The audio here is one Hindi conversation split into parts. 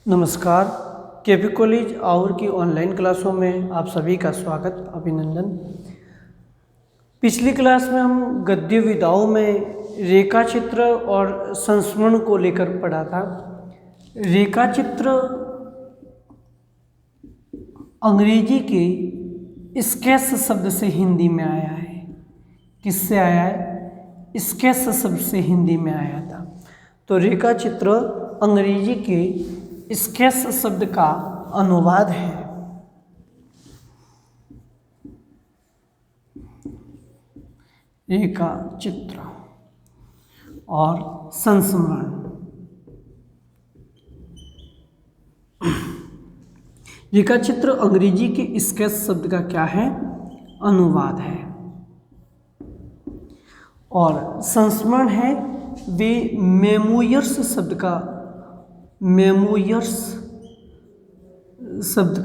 नमस्कार। केपी कॉलेज और की ऑनलाइन क्लासों में आप सभी का स्वागत, अभिनंदन। पिछली क्लास में हम गद्य विधाओं में रेखा चित्र और संस्मरण को लेकर पढ़ा था। रेखा चित्र अंग्रेजी के स्केच शब्द से हिंदी में आया है। किससे आया है? स्केच शब्द से हिंदी में आया था। तो रेखा चित्र अंग्रेजी के स्केच शब्द का अनुवाद है। रेखा चित्र और संस्मरण। रेखा चित्र अंग्रेजी के स्केच शब्द का क्या है? अनुवाद है। और संस्मरण है वे मेमोयर्स शब्द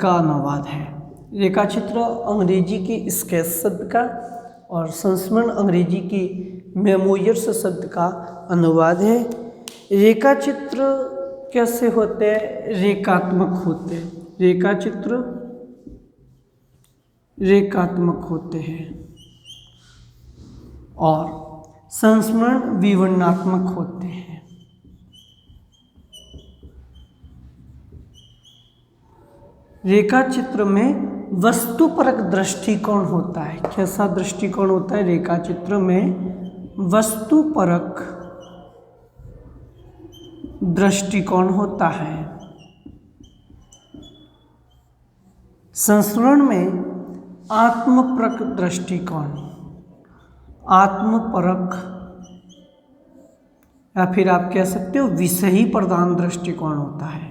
का अनुवाद है। रेखा चित्र अंग्रेजी के स्केच शब्द का और संस्मरण अंग्रेजी की मेमोयर्स शब्द का अनुवाद है। रेखा चित्र कैसे होते हैं? रेखात्मक होते हैं। रेखा चित्र रेखात्मक होते हैं और संस्मरण विवरणात्मक होते हैं। रेखा चित्र में वस्तुपरक दृष्टिकोण होता है। कैसा दृष्टिकोण होता है? रेखा चित्र में वस्तुपरक दृष्टिकोण होता है। संस्मरण में आत्मपरक दृष्टिकोण, आत्मपरक या फिर आप कह सकते हो विषयी प्रधान दृष्टिकोण होता है।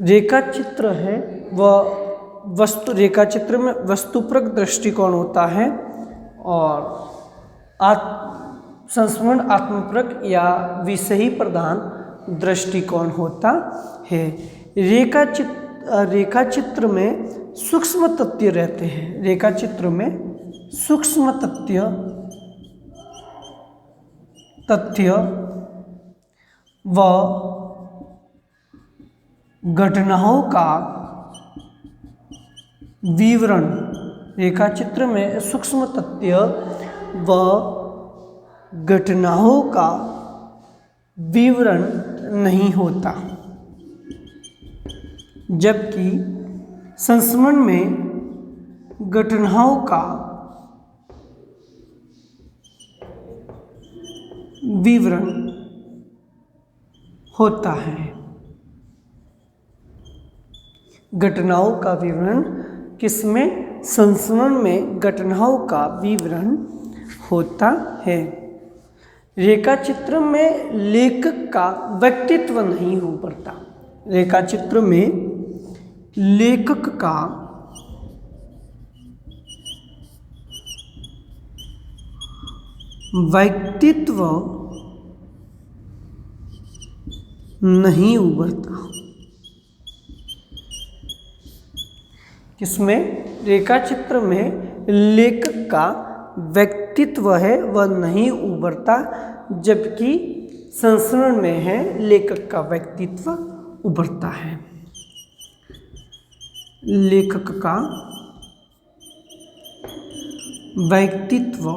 रेखा चित्र है वह रेखा चित्र में वस्तुपरक दृष्टिकोण होता है और संस्मरण आत्मपरक या विषयी प्रधान दृष्टिकोण होता है। रेखा चित्र में सूक्ष्म तथ्य रहते हैं। रेखा चित्र में सूक्ष्म तथ्य व घटनाओं का विवरण, रेखा चित्र में सूक्ष्म तथ्य व घटनाओं का विवरण नहीं होता, जबकि संस्मरण में घटनाओं का विवरण होता है। घटनाओं का विवरण किसमें? संस्मरण में घटनाओं का विवरण होता है। रेखा चित्र में लेखक का व्यक्तित्व नहीं उभरता। रेखा चित्र में लेखक का व्यक्तित्व नहीं उभरता। किसमें? रेखा चित्र में लेखक का व्यक्तित्व है वह नहीं उभरता, जबकि संस्मरण में है लेखक का व्यक्तित्व उभरता है। लेखक का व्यक्तित्व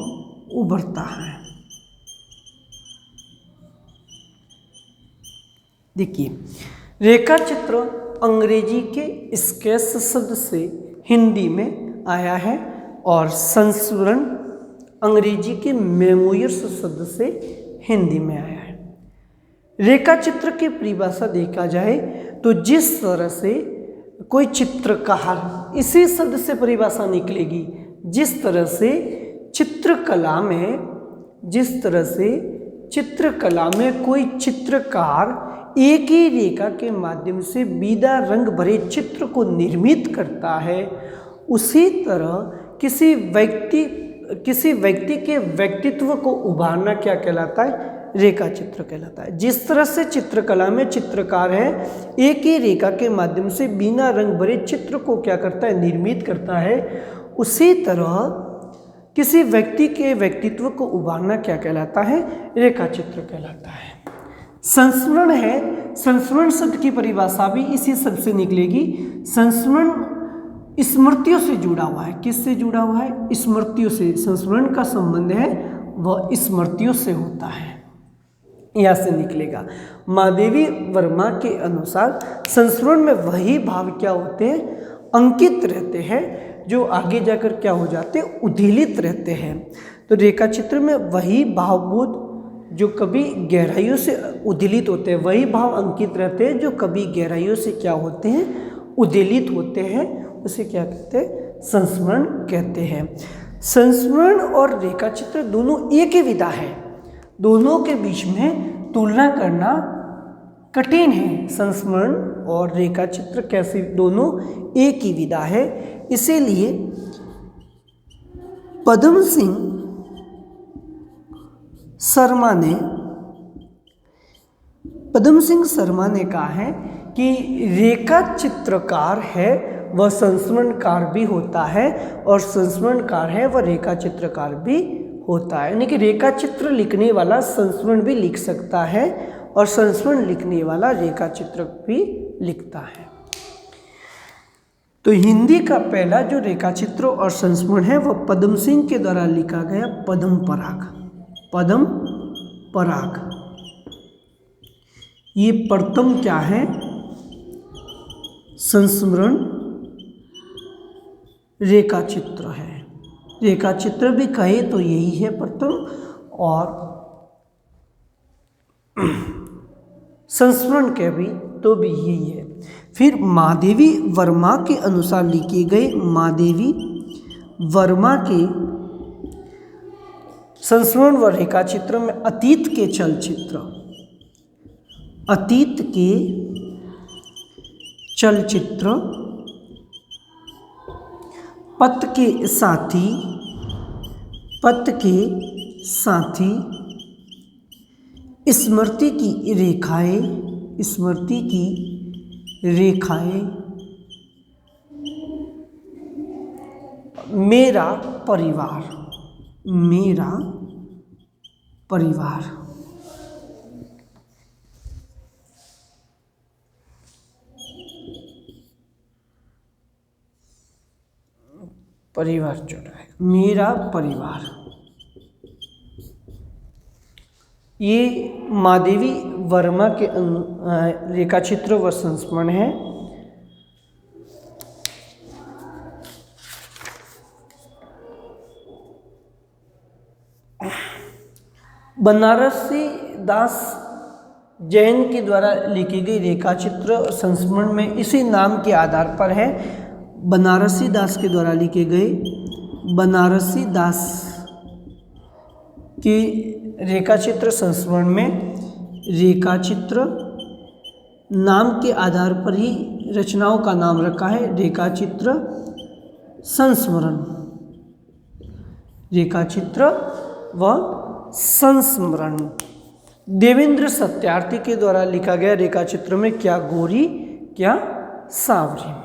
उभरता है। देखिए, रेखा चित्र अंग्रेजी के स्केच शब्द से हिंदी में आया है और संस्मरण अंग्रेजी के मेमोयर्स शब्द से हिंदी में आया है। रेखा चित्र की परिभाषा देखा जाए तो जिस तरह से कोई चित्रकार, इसी शब्द से परिभाषा निकलेगी, जिस तरह से चित्रकला में कोई चित्रकार एक ही रेखा के माध्यम से विविध रंग भरे चित्र को निर्मित करता है, उसी तरह किसी व्यक्ति के व्यक्तित्व को उभारना क्या कहलाता है? रेखा चित्र कहलाता है। जिस तरह से चित्रकला में चित्रकार है एक ही रेखा के माध्यम से बिना रंग भरे चित्र को क्या करता है, निर्मित करता है, उसी तरह किसी व्यक्ति के व्यक्तित्व को उभारना क्या कहलाता है, रेखा चित्र कहलाता है। संस्मरण है, संस्मरण शब्द की परिभाषा भी इसी शब्द से निकलेगी। संस्मरण स्मृतियों से जुड़ा हुआ है। किससे जुड़ा हुआ है, स्मृतियों से। संस्मरण का संबंध है वह स्मृतियों से होता है, यहाँ से निकलेगा। महादेवी वर्मा के अनुसार संस्मरण में वही भाव क्या होते हैं, अंकित रहते हैं, जो आगे जाकर क्या हो जाते हैं, उद्दीलित रहते हैं। तो रेखा चित्र में वही भावबोध जो कभी गहराइयों से उद्दीलित होते हैं, वही भाव अंकित रहते हैं जो कभी गहराइयों से क्या होते हैं, उद्दीलित होते हैं, उसे क्या कहते हैं, संस्मरण कहते हैं। संस्मरण और रेखा चित्र दोनों एक ही विधा है, दोनों के बीच में तुलना करना कठिन है। संस्मरण और रेखा चित्र कैसे, दोनों एक ही विधा है। इसीलिए पद्म सिंह शर्मा ने कहा है कि रेखा चित्रकार है वह संस्मरणकार भी होता है, और संस्मरणकार है वह रेखा चित्रकार भी होता है। यानी कि रेखा चित्र लिखने वाला संस्मरण भी लिख सकता है और संस्मरण लिखने वाला रेखा चित्र भी लिखता है। तो हिंदी का पहला जो रेखा चित्र और संस्मरण है वह पद्म सिंह के द्वारा लिखा गया पद्म पराग। ये प्रथम क्या है, संस्मरण रेखा चित्र है। रेखा चित्र भी कहे तो यही है प्रथम, और संस्मरण के भी तो भी यही है। फिर महादेवी वर्मा के अनुसार लिखी गई, महादेवी वर्मा के संस्मरण व रेखा चित्र में अतीत के चलचित्र, पथ के साथी, स्मृति की रेखाएं, मेरा परिवार। परिवार जुड़ा है, मेरा परिवार। ये महादेवी वर्मा के रेखा चित्र व संस्मरण है। बनारसी दास जैन के द्वारा लिखी गई रेखा चित्र संस्मरण में इसी नाम के आधार पर है। बनारसी दास के द्वारा लिखे गए, बनारसी दास के रेखा चित्र संस्मरण में रेखा चित्र नाम के आधार पर ही रचनाओं का नाम रखा है रेखा चित्र संस्मरण। रेखा चित्र व संस्मरण। देवेंद्र सत्यार्थी के द्वारा लिखा गया रेखा चित्र में क्या गोरी क्या सांवरी।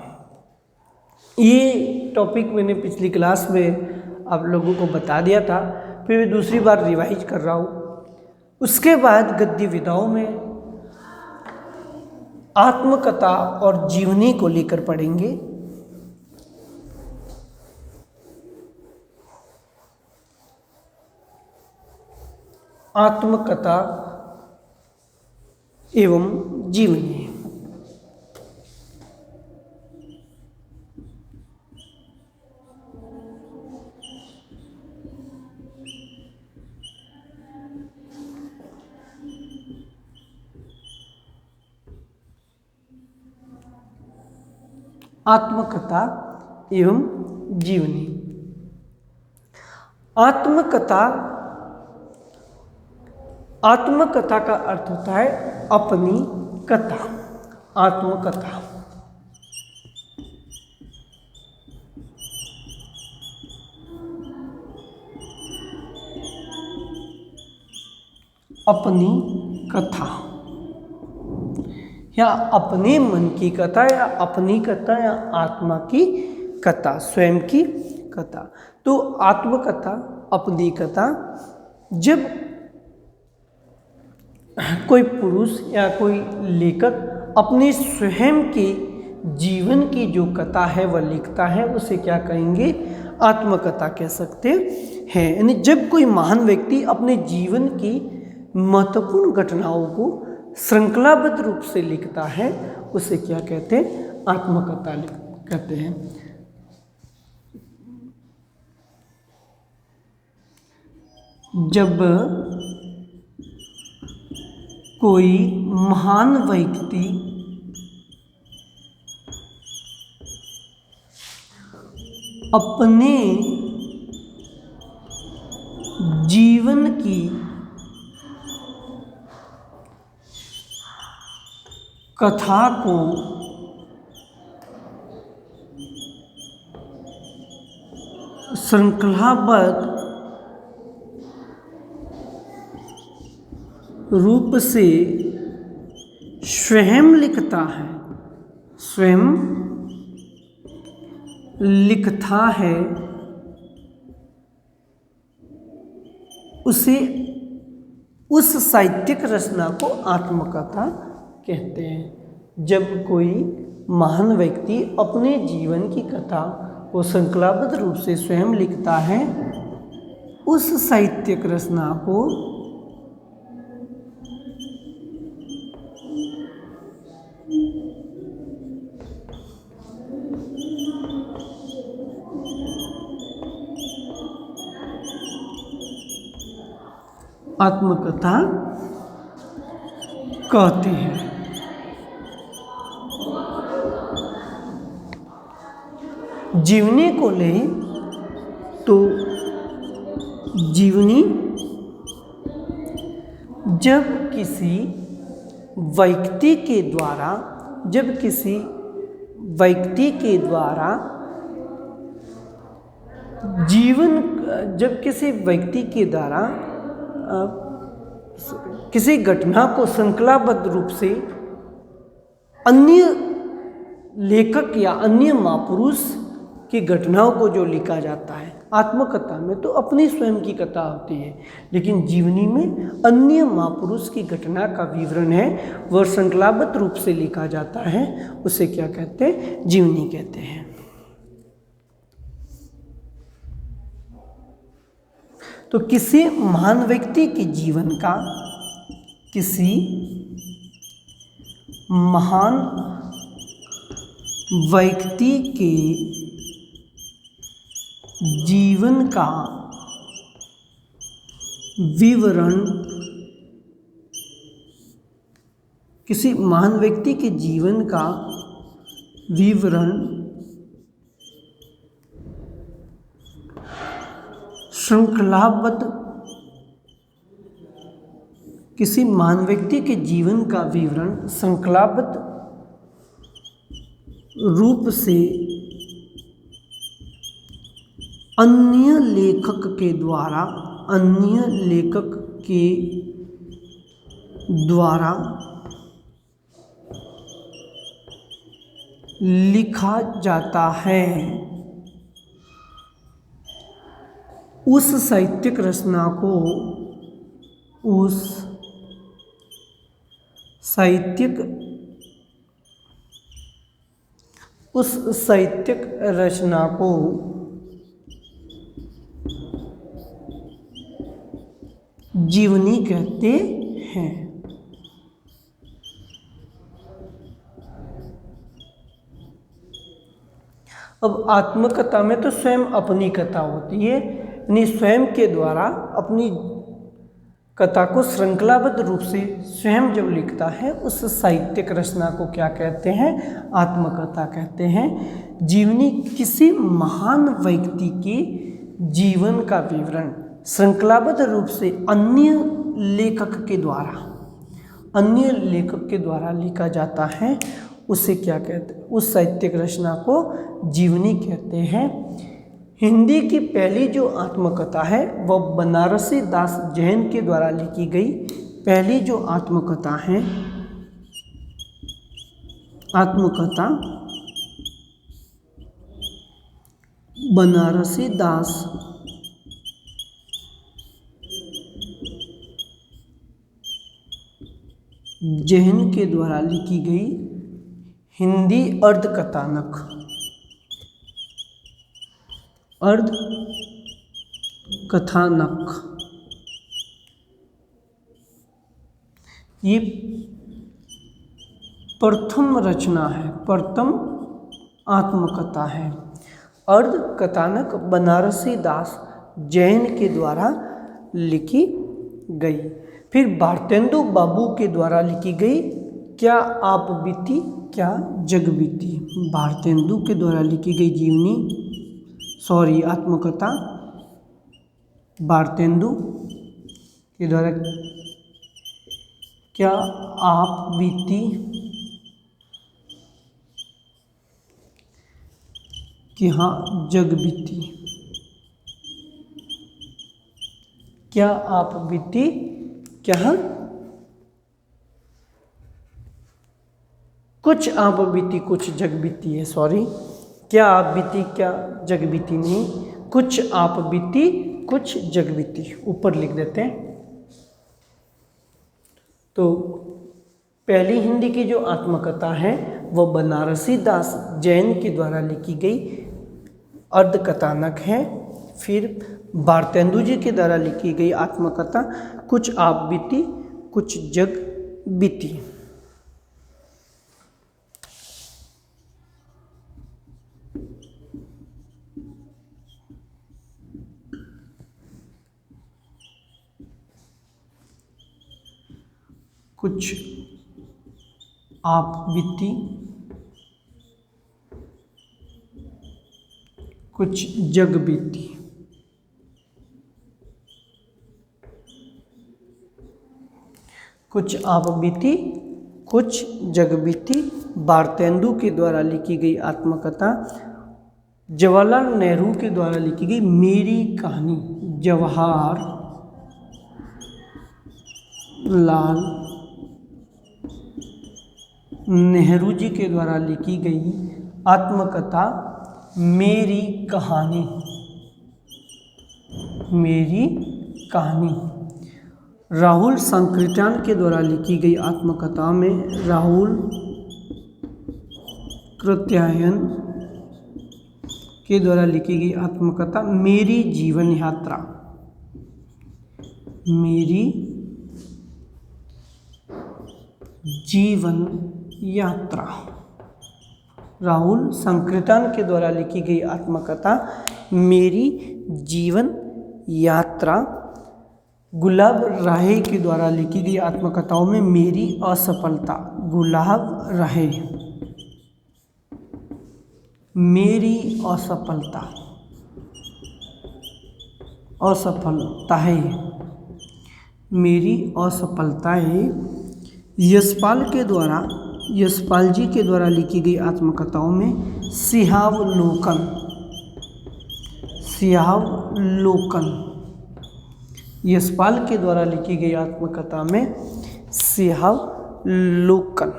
ये टॉपिक मैंने पिछली क्लास में आप लोगों को बता दिया था, फिर मैं दूसरी बार रिवाइज कर रहा हूँ। उसके बाद गद्य विधाओं में आत्मकथा और जीवनी को लेकर पढ़ेंगे। आत्मकथा एवं जीवनी। आत्मकथा एवं जीवनी। आत्मकथा का अर्थ होता है अपनी कथा। आत्मकथा अपनी कथा या अपने मन की कथा या अपनी कथा या आत्मा की कथा, स्वयं की कथा। तो आत्मकथा, अपनी कथा, जब कोई पुरुष या कोई लेखक अपने स्वयं के जीवन की जो कथा है वह लिखता है, उसे क्या कहेंगे? आत्मकथा कह सकते हैं। यानी जब कोई महान व्यक्ति अपने जीवन की महत्वपूर्ण घटनाओं को श्रृंखलाबद्ध रूप से लिखता है, उसे क्या कहते हैं? आत्मकथा कहते हैं। जब कोई महान व्यक्ति अपने जीवन की कथा को श्रृंखलाबद्ध रूप से स्वयं लिखता है, स्वयं लिखता है, उसे उस साहित्यिक रचना को आत्मकथा कहते हैं। जब कोई महान व्यक्ति अपने जीवन की कथा को श्रृंखलाबद्ध रूप से स्वयं लिखता है, उस साहित्यिक रचना को आत्मकथा कहते हैं। जीवनी को लें तो जीवनी जब किसी व्यक्ति के द्वारा किसी घटना को श्रृंखलाबद्ध रूप से अन्य लेखक या अन्य महापुरुष की घटनाओं को जो लिखा जाता है, आत्मकथा में तो अपनी स्वयं की कथा होती है, लेकिन जीवनी में अन्य महापुरुष की घटना का विवरण है, वह श्रृंखलाबद्ध रूप से लिखा जाता है, उसे क्या कहते हैं? जीवनी कहते हैं। तो किसी महान व्यक्ति के जीवन का, किसी महान व्यक्ति के जीवन का विवरण, किसी महान व्यक्ति के जीवन का विवरण श्रृंखलाबद्ध, किसी महान व्यक्ति के जीवन का विवरण श्रृंखलाबद्ध रूप से अन्य लेखक के द्वारा लिखा जाता है। उस साहित्यिक रचना को, उस साहित्यिक रचना को जीवनी कहते हैं। अब आत्मकथा में तो स्वयं अपनी कथा होती है, यानी स्वयं के द्वारा अपनी कथा को श्रृंखलाबद्ध रूप से स्वयं जब लिखता है, उस साहित्यिक रचना को क्या कहते हैं? आत्मकथा कहते हैं। जीवनी किसी महान व्यक्ति के जीवन का विवरण श्रृंखलाबद्ध रूप से अन्य लेखक के द्वारा लिखा जाता है, उसे क्या कहते हैं? उस साहित्यिक रचना को जीवनी कहते हैं। हिंदी की पहली जो आत्मकथा है वह बनारसी दास जैन के द्वारा लिखी गई पहली जो आत्मकथा है, आत्मकथा बनारसी दास जैन के द्वारा लिखी गई हिंदी अर्धकथानक, अर्धकथानक, ये प्रथम रचना है, प्रथम आत्मकथा है। अर्धकथानक बनारसी दास जैन के द्वारा लिखी गई। फिर भारतेंदु बाबू के द्वारा लिखी गई क्या आप बीती क्या जग बीती, भारतेंदु के द्वारा लिखी गई आत्मकथा भारतेंदु के द्वारा क्या आप बीती कि हाँ जग बीती, क्या आप बीती क्या कुछ आप बीती कुछ जग बीती है, क्या आप बीती क्या जग बीती नहीं, कुछ आप बीती कुछ जग बीती, ऊपर लिख देते हैं। तो पहली हिंदी की जो आत्मकथा है वह बनारसी दास जैन के द्वारा लिखी गई अर्धकथानक है। फिर भारतेंदु जी के द्वारा लिखी गई आत्मकथा कुछ आप बीती कुछ जग बीती। कुछ आप बीती कुछ जग बीती। कुछ आप बीती कुछ जग बीती भारतेंदु के द्वारा लिखी गई आत्मकथा। जवाहरलाल नेहरू के द्वारा लिखी गई मेरी कहानी, जवाहर लाल नेहरू जी के द्वारा लिखी गई आत्मकथा मेरी कहानी, मेरी कहानी। राहुल संकृत्यान के द्वारा लिखी गई आत्मकथा में राहुल कृत्यायन के द्वारा लिखी गई आत्मकथा मेरी जीवन यात्रा, मेरी जीवन यात्रा। राहुल संकृत्यान के द्वारा लिखी गई आत्मकथा मेरी जीवन यात्रा। गुलाब राय के द्वारा लिखी गई आत्मकथाओं में मेरी असफलता, गुलाब राय मेरी असफलता, असफलता है, मेरी असफलता है। यशपाल जी के द्वारा लिखी गई आत्मकथाओं में सिहावलोकन, सिहावलोकन। यशपाल के द्वारा लिखी गई आत्मकथा में सिहावलोकन।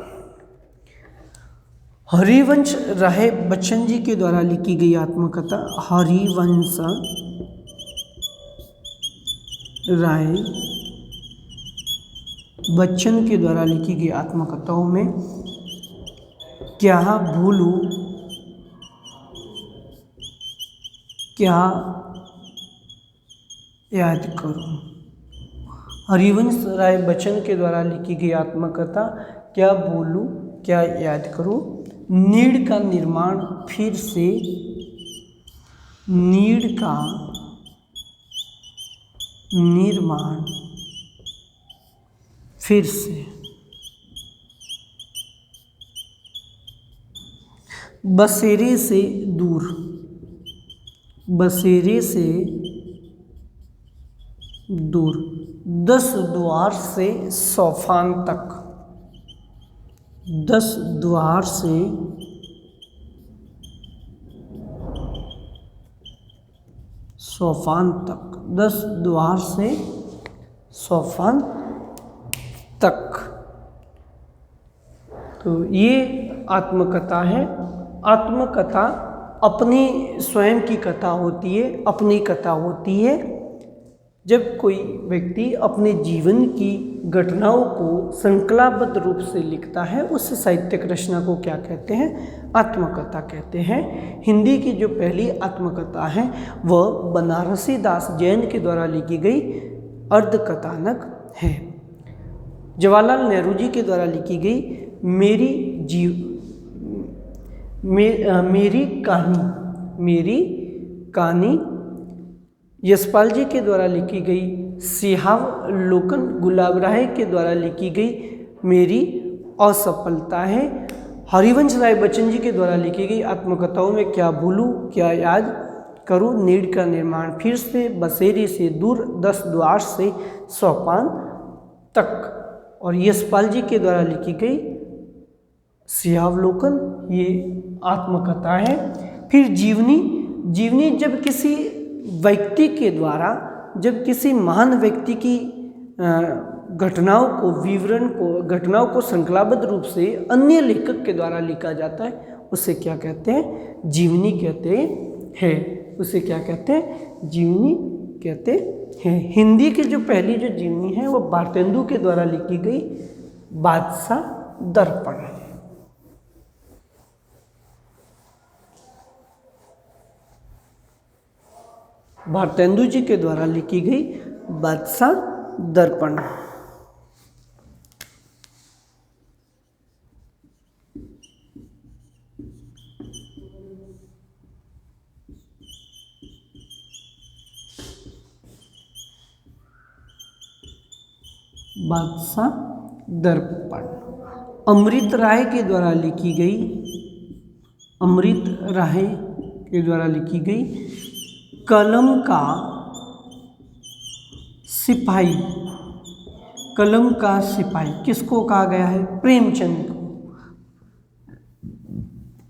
हरिवंश राय बच्चन जी के द्वारा लिखी गई आत्मकथा हरिवंश राय बच्चन के द्वारा लिखी गई आत्मकथाओं में क्या भूलूं क्या याद करूं। हरिवंश राय बच्चन के द्वारा लिखी गई आत्मकथा क्या भूलूं क्या याद करूं। नीड़ का निर्माण फिर से, नीड़ का निर्माण फिर से। बसेरे से दूर, बसेरे से दूर। 10 द्वार से सोफान तक, 10 द्वार से सोफान तक, 10 द्वार से सोफान तक। तो ये आत्मकथा है। आत्मकथा अपनी स्वयं की कथा होती है, अपनी कथा होती है। जब कोई व्यक्ति अपने जीवन की घटनाओं को श्रृंखलाबद्ध रूप से लिखता है, उस साहित्यिक रचना को क्या कहते हैं? आत्मकथा कहते हैं। हिंदी की जो पहली आत्मकथा है वह बनारसी दास जैन के द्वारा लिखी गई अर्धकथानक है। जवाहरलाल नेहरू जी के द्वारा लिखी गई मेरी कहानी, यशपाल जी के द्वारा लिखी गई सिहावलोकन, गुलाब राय के द्वारा लिखी गई मेरी असफलता है, हरिवंश राय बच्चन जी के द्वारा लिखी गई आत्मकथाओं में क्या भूलूं क्या याद करूं, नीड़ का निर्माण फिर से, बसेरे से दूर, 10 द्वार से सोपान तक, और यशपाल जी के द्वारा लिखी गई सिहावलोकन, ये आत्मकथा है। फिर जीवनी जब किसी व्यक्ति के द्वारा, जब किसी महान व्यक्ति की घटनाओं को श्रृंखलाबद्ध रूप से अन्य लेखक के द्वारा लिखा जाता है, उसे क्या कहते हैं? जीवनी कहते हैं। उसे क्या कहते हैं? जीवनी कहते हैं। हिंदी की जो पहली जो जीवनी है वो भारतेंदु के द्वारा लिखी गई बादशाह दर्पण है। भारतेंदु जी के द्वारा लिखी गई बादशाह दर्पण। बादशाह दर्पण अमृत राय के द्वारा लिखी गई कलम का सिपाही किसको कहा गया है? प्रेमचंद को।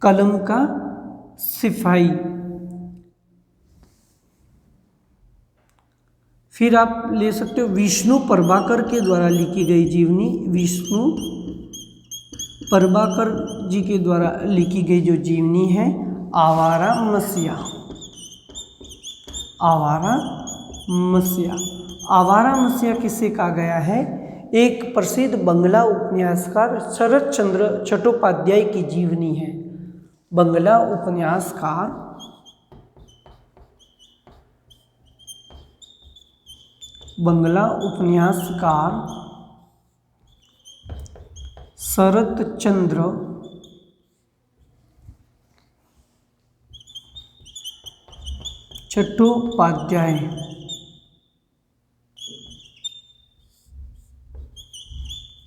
कलम का सिपाही। फिर आप ले सकते हो विष्णु प्रभाकर के द्वारा लिखी गई जीवनी, विष्णु प्रभाकर जी के द्वारा लिखी गई जो जीवनी है आवारा मसीहा किसे कहा गया है? एक प्रसिद्ध बंगला उपन्यासकार शरत चंद्र चट्टोपाध्याय की जीवनी है। बंगला उपन्यासकार शरत चंद्र चट्टोपाध्याय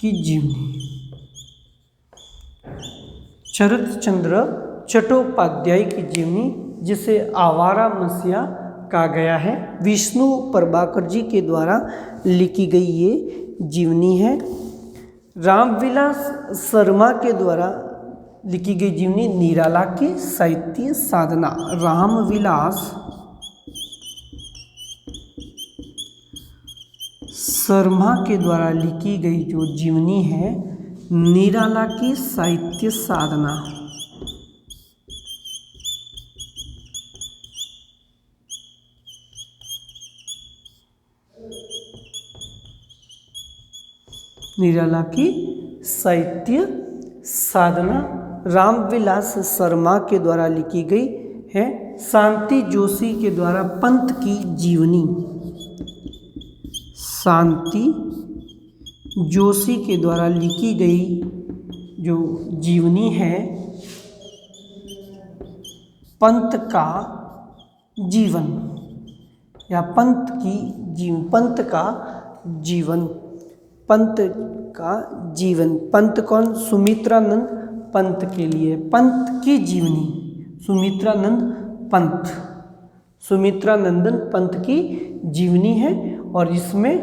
की जीवनी। शरत चंद्र चट्टोपाध्याय की जीवनी जिसे आवारा मसीहा कहा गया है, विष्णु प्रभाकर जी के द्वारा लिखी गई ये जीवनी है। रामविलास शर्मा के द्वारा लिखी गई जीवनी निराला की साहित्य साधना। रामविलास शर्मा के द्वारा लिखी गई जो जीवनी है निराला की साहित्य साधना। निराला की साहित्य साधना रामविलास शर्मा के द्वारा लिखी गई है। शांति जोशी के द्वारा पंत की जीवनी, शांति जोशी के द्वारा लिखी गई जो जीवनी है पंत का जीवन या पंत कौन? सुमित्रानंद पंत के लिए पंत की जीवनी, सुमित्रानंदन पंत की जीवनी है। और इसमें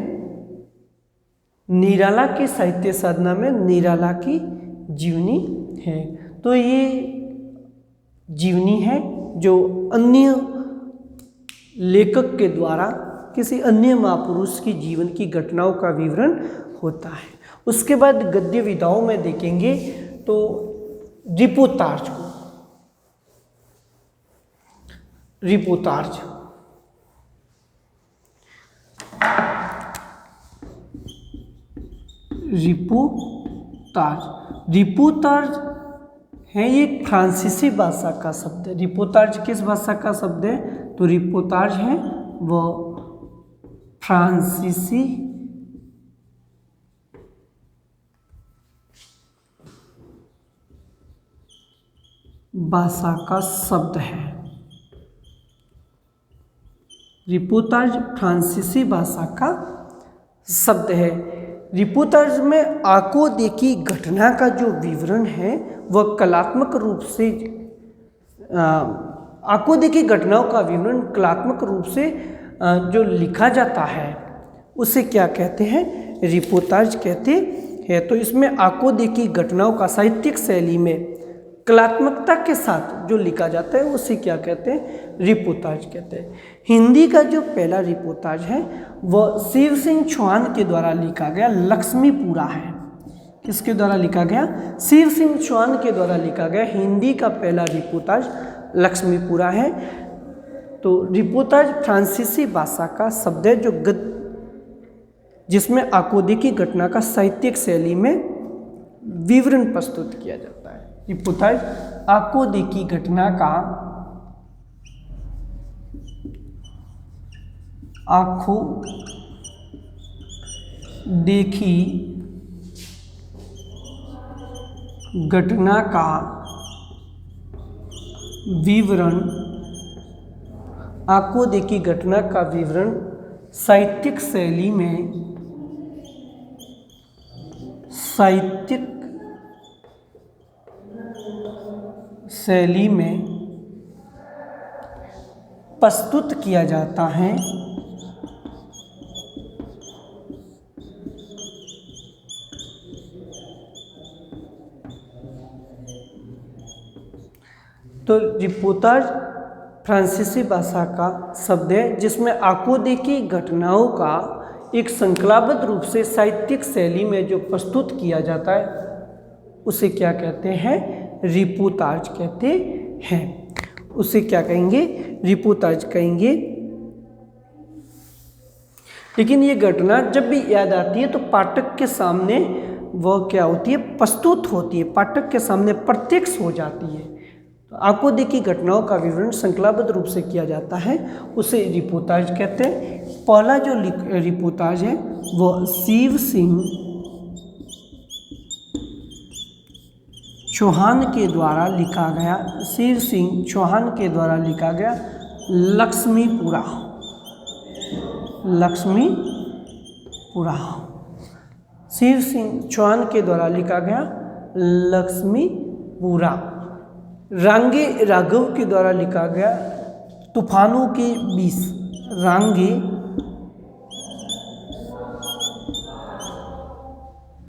निराला की साहित्य साधना में निराला की जीवनी है। तो ये जीवनी है जो अन्य लेखक के द्वारा किसी अन्य महापुरुष की जीवन की घटनाओं का विवरण होता है। उसके बाद गद्य विधाओं में देखेंगे तो रिपोतार्ज को, रिपोतार्ज रिपोतार्ज है, ये फ्रांसीसी भाषा का शब्द है। रिपोतार्ज किस भाषा का शब्द है? तो रिपोतार्ज है वो फ्रांसीसी भाषा का शब्द है। रिपोतार्ज फ्रांसीसी भाषा का शब्द है। रिपोतार्ज में आंखों देखी घटना का जो विवरण है वह कलात्मक रूप से, आंखों देखी घटनाओं का विवरण कलात्मक रूप से जो लिखा जाता है उसे क्या कहते हैं? रिपोतार्ज कहते हैं। तो इसमें आंखों देखी घटनाओं का साहित्यिक शैली में कलात्मकता के साथ जो लिखा जाता है उसे क्या कहते हैं? रिपोतार्ज कहते हैं। हिंदी का जो पहला रिपोतार्ज है वह शिव सिंह चौहान के द्वारा लिखा गया लक्ष्मीपुरा है। किसके द्वारा लिखा गया? शिव सिंह चौहान के द्वारा लिखा गया हिंदी का पहला रिपोतार्ज लक्ष्मीपुरा है। तो रिपोतार्ज फ्रांसीसी भाषा का शब्द है जो जिसमें आंखों देखी घटना का साहित्यिक शैली में विवरण प्रस्तुत किया जाता है। रिपोतार्ज आंखों देखी घटना का, आंखों देखी घटना का विवरण, आंखों देखी घटना का विवरण साहित्यिक शैली में, साहित्यिक शैली में प्रस्तुत किया जाता है। तो रिपोतार्ज फ्रांसीसी भाषा का शब्द है जिसमें आंखों देखी घटनाओं का एक श्रृंखलाबद्ध रूप से साहित्यिक शैली में जो प्रस्तुत किया जाता है उसे क्या कहते हैं? रिपोतार्ज कहते हैं। उसे क्या कहेंगे? रिपोतार्ज कहेंगे। लेकिन ये घटना जब भी याद आती है तो पाठक के सामने वह क्या होती है? प्रस्तुत होती है, पाठक के सामने प्रत्यक्ष हो जाती है। तो आंखों देखी घटनाओं का विवरण श्रृंखलाबद्ध रूप से किया जाता है उसे रिपोतार्ज कहते हैं। पहला जो रिपोतार्ज है वह शिव सिंह चौहान के द्वारा लिखा गया, शिव सिंह चौहान के द्वारा लिखा गया लक्ष्मीपुरा, लक्ष्मीपुरा, शिव सिंह चौहान के द्वारा लिखा गया लक्ष्मीपुरा। रांगे राघव के द्वारा लिखा गया तूफानों के बीच, रांगे